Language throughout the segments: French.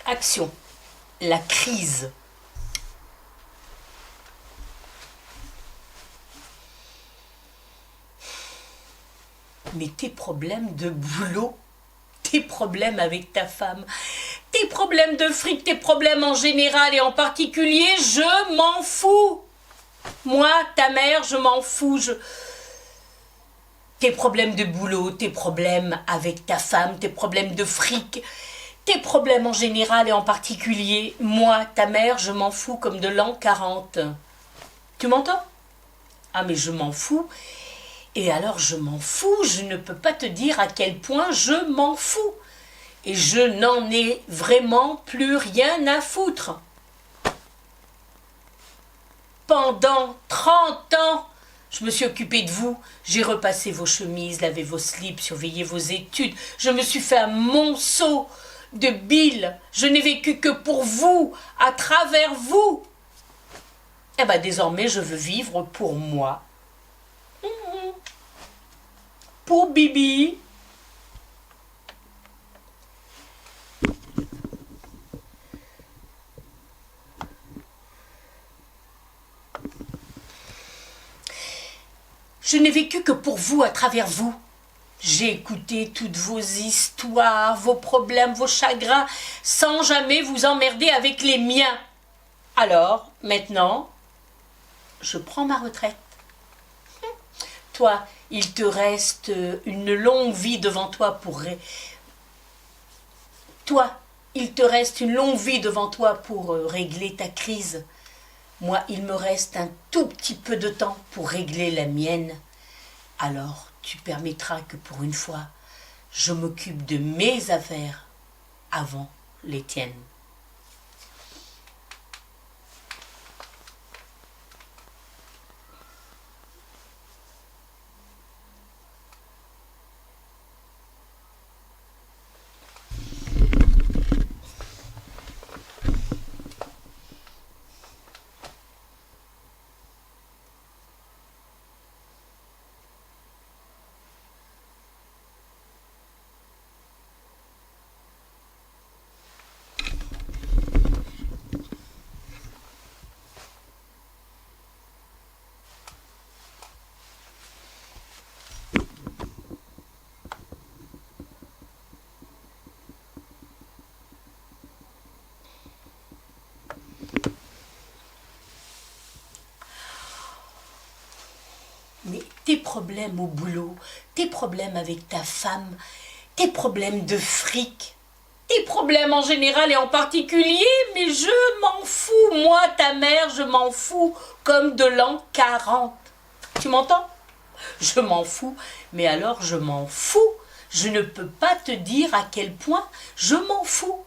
Action. La crise. Mais tes problèmes de boulot, tes problèmes avec ta femme, tes problèmes de fric, tes problèmes en général et en particulier, je m'en fous. Moi, ta mère, je m'en fous. Tes problèmes de boulot, tes problèmes avec ta femme, tes problèmes de fric, tes problèmes en général et en particulier, moi, ta mère, je m'en fous comme de l'an 40. Tu m'entends? Ah mais je m'en fous. Et alors je m'en fous, je ne peux pas te dire à quel point je m'en fous. Et je n'en ai vraiment plus rien à foutre. Pendant 30 ans, je me suis occupée de vous. J'ai repassé vos chemises, lavé vos slips, surveillé vos études. Je me suis fait un monceau de bile. Je n'ai vécu que pour vous, à travers vous. Eh bien, désormais, je veux vivre pour moi. Pour Bibi. Je n'ai vécu que pour vous, à travers vous. J'ai écouté toutes vos histoires, vos problèmes, vos chagrins, sans jamais vous emmerder avec les miens. Alors, maintenant, je prends ma retraite. Toi, il te reste une longue vie devant toi pour... Toi, il te reste une longue vie devant toi pour régler ta crise. Moi, il me reste un tout petit peu de temps pour régler la mienne. Alors, tu permettras que pour une fois, je m'occupe de mes affaires avant les tiennes. Mais tes problèmes au boulot, tes problèmes avec ta femme, tes problèmes de fric, tes problèmes en général et en particulier, mais je m'en fous, moi, ta mère, je m'en fous, comme de l'an 40. Tu m'entends? Je m'en fous, mais alors je m'en fous. Je ne peux pas te dire à quel point je m'en fous.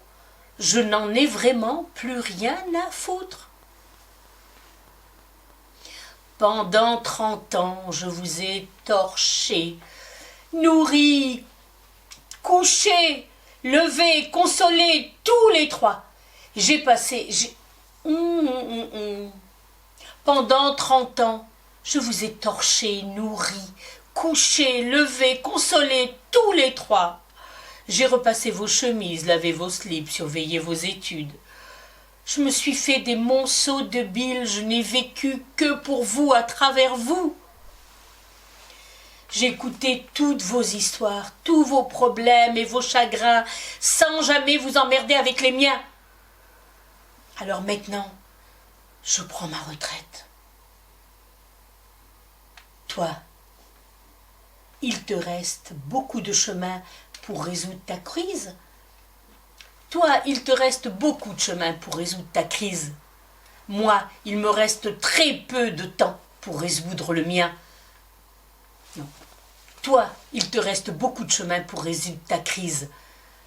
Je n'en ai vraiment plus rien à foutre. Pendant 30 ans, je vous ai torché, nourri, couché, levé, consolé, tous les trois. J'ai passé... Pendant 30 ans, je vous ai torché, nourri, couché, levé, consolé, tous les trois. J'ai repassé vos chemises, lavé vos slips, surveillé vos études. Je me suis fait des monceaux de bile, je n'ai vécu que pour vous, à travers vous. J'ai écouté toutes vos histoires, tous vos problèmes et vos chagrins, sans jamais vous emmerder avec les miens. Alors maintenant, je prends ma retraite. Toi, il te reste beaucoup de chemin pour résoudre ta crise. Toi, il te reste beaucoup de chemin pour résoudre ta crise. Moi, il me reste très peu de temps pour résoudre le mien. Non. Toi, il te reste beaucoup de chemin pour résoudre ta crise.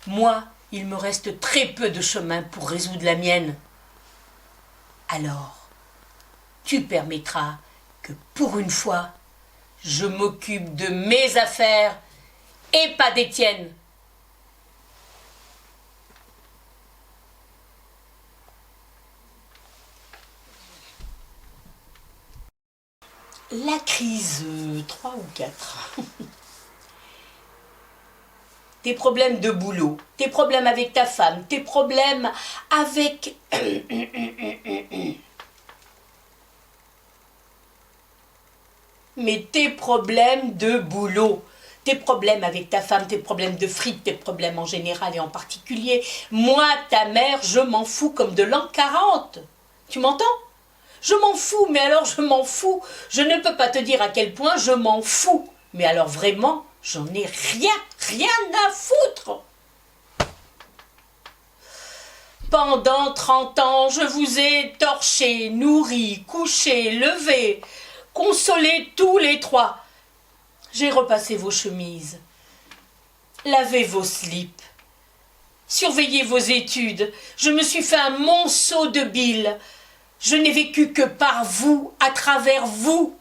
Moi, il me reste très peu de chemin pour résoudre la mienne. Alors, tu permettras que pour une fois, je m'occupe de mes affaires et pas des tiennes. La crise 3 ou 4. Tes problèmes de boulot, tes problèmes avec ta femme, tes problèmes avec... Mais tes problèmes de boulot, tes problèmes avec ta femme, tes problèmes de fric, tes problèmes en général et en particulier, moi, ta mère, je m'en fous comme de l'an 40. Tu m'entends ? Je m'en fous, mais alors je m'en fous. Je ne peux pas te dire à quel point je m'en fous. Mais alors vraiment, j'en ai rien à foutre. Pendant 30 ans, je vous ai torché, nourri, couché, levé, consolé tous les trois. J'ai repassé vos chemises, lavé vos slips, surveillé vos études. Je me suis fait un monceau de bile. Je n'ai vécu que par vous, à travers vous.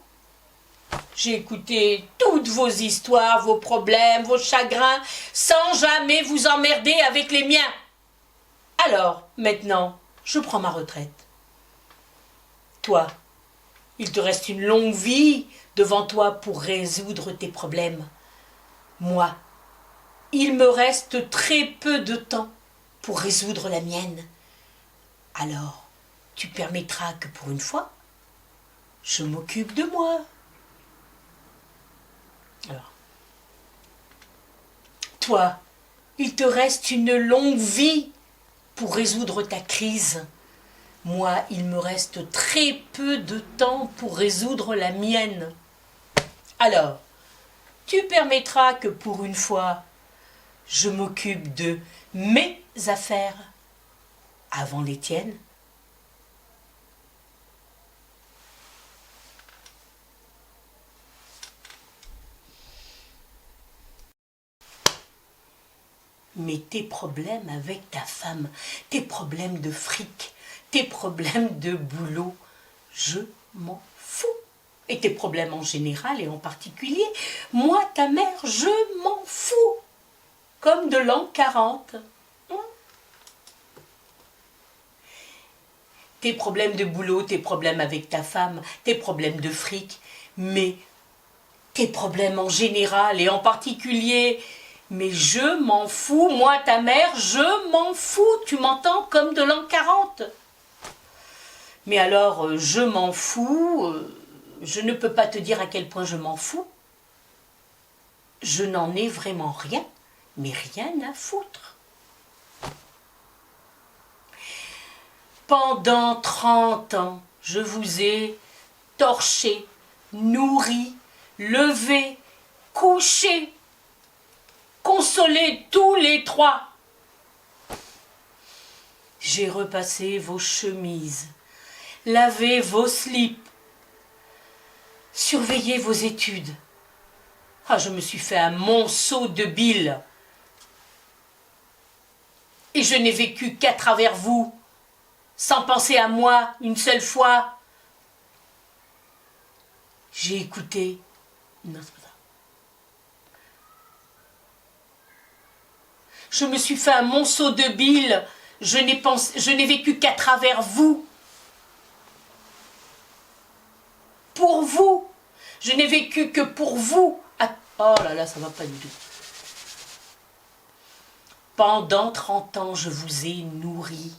J'ai écouté toutes vos histoires, vos problèmes, vos chagrins, sans jamais vous emmerder avec les miens. Alors, maintenant, je prends ma retraite. Toi, il te reste une longue vie devant toi pour résoudre tes problèmes. Moi, il me reste très peu de temps pour résoudre la mienne. Alors, tu permettras que pour une fois, je m'occupe de moi. Alors, toi, il te reste une longue vie pour résoudre ta crise. Moi, il me reste très peu de temps pour résoudre la mienne. Alors, tu permettras que pour une fois, je m'occupe de mes affaires avant les tiennes. Mais tes problèmes avec ta femme, tes problèmes de fric, tes problèmes de boulot, je m'en fous. Et tes problèmes en général et en particulier, moi, ta mère, je m'en fous. Comme de l'an 40. Tes problèmes de boulot, tes problèmes avec ta femme, tes problèmes de fric, mais tes problèmes en général et en particulier... Mais je m'en fous, moi, ta mère, je m'en fous, tu m'entends, comme de l'an 40. Mais alors, je m'en fous, je ne peux pas te dire à quel point je m'en fous. Je n'en ai vraiment rien, mais rien à foutre. Pendant 30 ans, je vous ai torché, nourri, levé, couché, consolez tous les trois. J'ai repassé vos chemises, lavé vos slips, surveillé vos études. Ah, je me suis fait un monceau de bile. Et je n'ai vécu qu'à travers vous, sans penser à moi une seule fois. J'ai écouté... Non, c'est pas ça. Je me suis fait un monceau de bile. Je n'ai vécu qu'à travers vous. Pour vous. Je n'ai vécu que pour vous. Oh là là, ça va pas du tout. Pendant 30 ans, je vous ai nourri.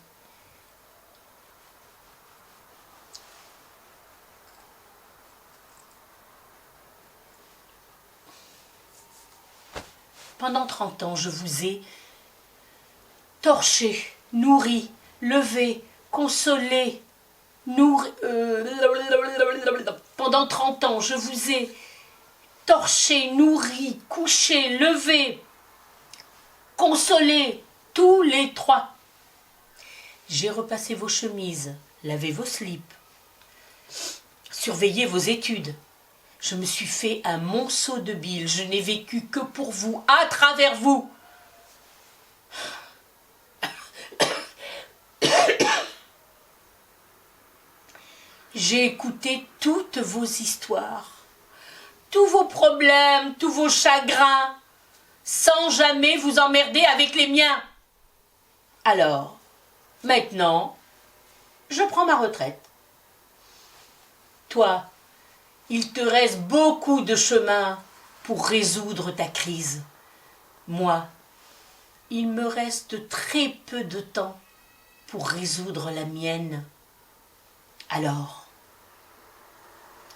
Pendant 30 ans, je vous ai torché, nourri, levé, consolé, Pendant 30 ans, je vous ai torché, nourri, couché, levé, consolé, tous les trois. J'ai repassé vos chemises, lavé vos slips, surveillé vos études. Je me suis fait un monceau de bile. Je n'ai vécu que pour vous, à travers vous. J'ai écouté toutes vos histoires, tous vos problèmes, tous vos chagrins, sans jamais vous emmerder avec les miens. Alors, maintenant, je prends ma retraite. Toi, il te reste beaucoup de chemin pour résoudre ta crise. Moi, il me reste très peu de temps pour résoudre la mienne. Alors,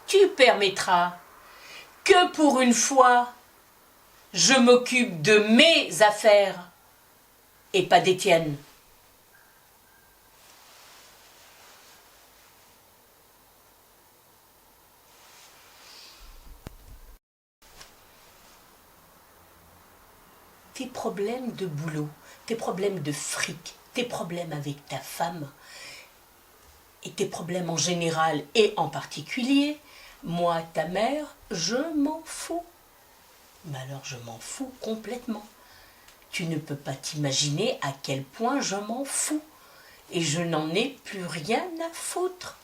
tu permettras que pour une fois, je m'occupe de mes affaires et pas des tiennes. Tes problèmes de boulot, tes problèmes de fric, tes problèmes avec ta femme et tes problèmes en général et en particulier, moi, ta mère, je m'en fous. Mais alors je m'en fous complètement. Tu ne peux pas t'imaginer à quel point je m'en fous. Et je n'en ai plus rien à foutre.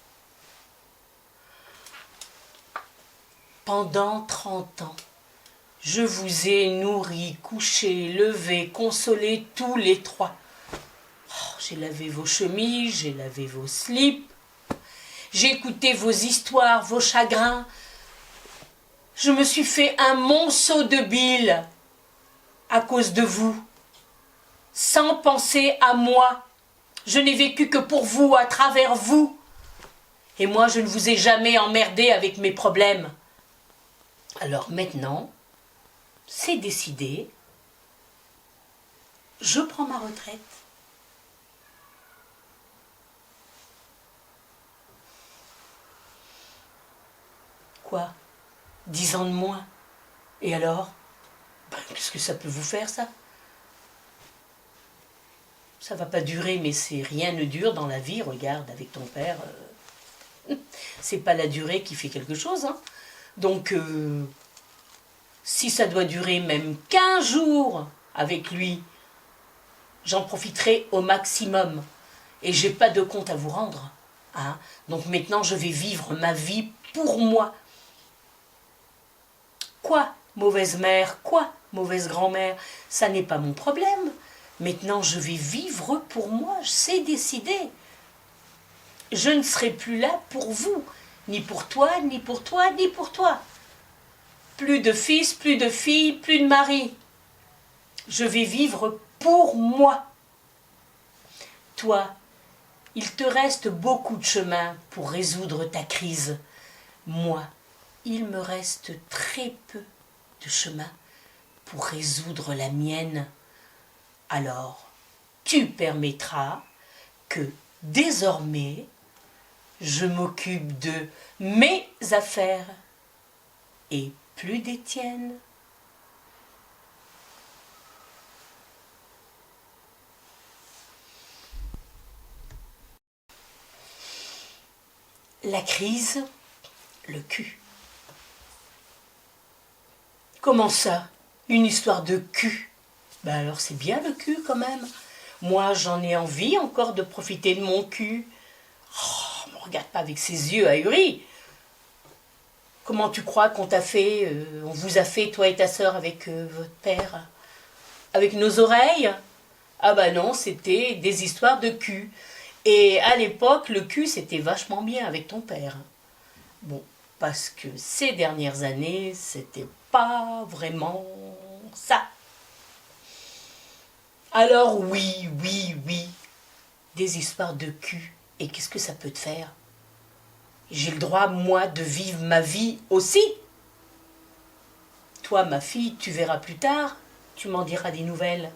Pendant 30 ans, je vous ai nourri, couché, levé, consolé tous les trois. Oh, j'ai lavé vos chemises, j'ai lavé vos slips. J'ai écouté vos histoires, vos chagrins. Je me suis fait un monceau de bile à cause de vous. Sans penser à moi. Je n'ai vécu que pour vous, à travers vous. Et moi, je ne vous ai jamais emmerdé avec mes problèmes. Alors maintenant, c'est décidé. Je prends ma retraite. Quoi? 10 ans de moins. Et alors? Qu'est-ce que ça peut vous faire, ça? Ça va pas durer, mais rien ne dure dans la vie. Regarde, avec ton père, c'est pas la durée qui fait quelque chose, hein. Donc, si ça doit durer même 15 jours avec lui, j'en profiterai au maximum. Et j'ai pas de compte à vous rendre, hein. Donc maintenant, je vais vivre ma vie pour moi. Quoi, mauvaise mère? Quoi, mauvaise grand-mère? Ça n'est pas mon problème. Maintenant, je vais vivre pour moi, c'est décidé. Je ne serai plus là pour vous, ni pour toi, ni pour toi, ni pour toi. Plus de fils, plus de filles, plus de mari. Je vais vivre pour moi. Toi, il te reste beaucoup de chemin pour résoudre ta crise. Moi, il me reste très peu de chemin pour résoudre la mienne. Alors, tu permettras que désormais, je m'occupe de mes affaires et plus des tiennes. La crise, le cul. Comment ça? Une histoire de cul? Ben alors c'est bien le cul quand même. Moi j'en ai envie encore de profiter de mon cul. Oh, me regarde pas avec ses yeux ahuris. Comment tu crois qu'on t'a fait, on vous a fait, toi et ta sœur, avec votre père? Avec nos oreilles? Ah bah non, c'était des histoires de cul. Et à l'époque, le cul, c'était vachement bien avec ton père. Bon, parce que ces dernières années, c'était pas vraiment ça. Alors oui, des histoires de cul. Et qu'est-ce que ça peut te faire? J'ai le droit, moi, de vivre ma vie aussi. Toi, ma fille, tu verras plus tard, tu m'en diras des nouvelles.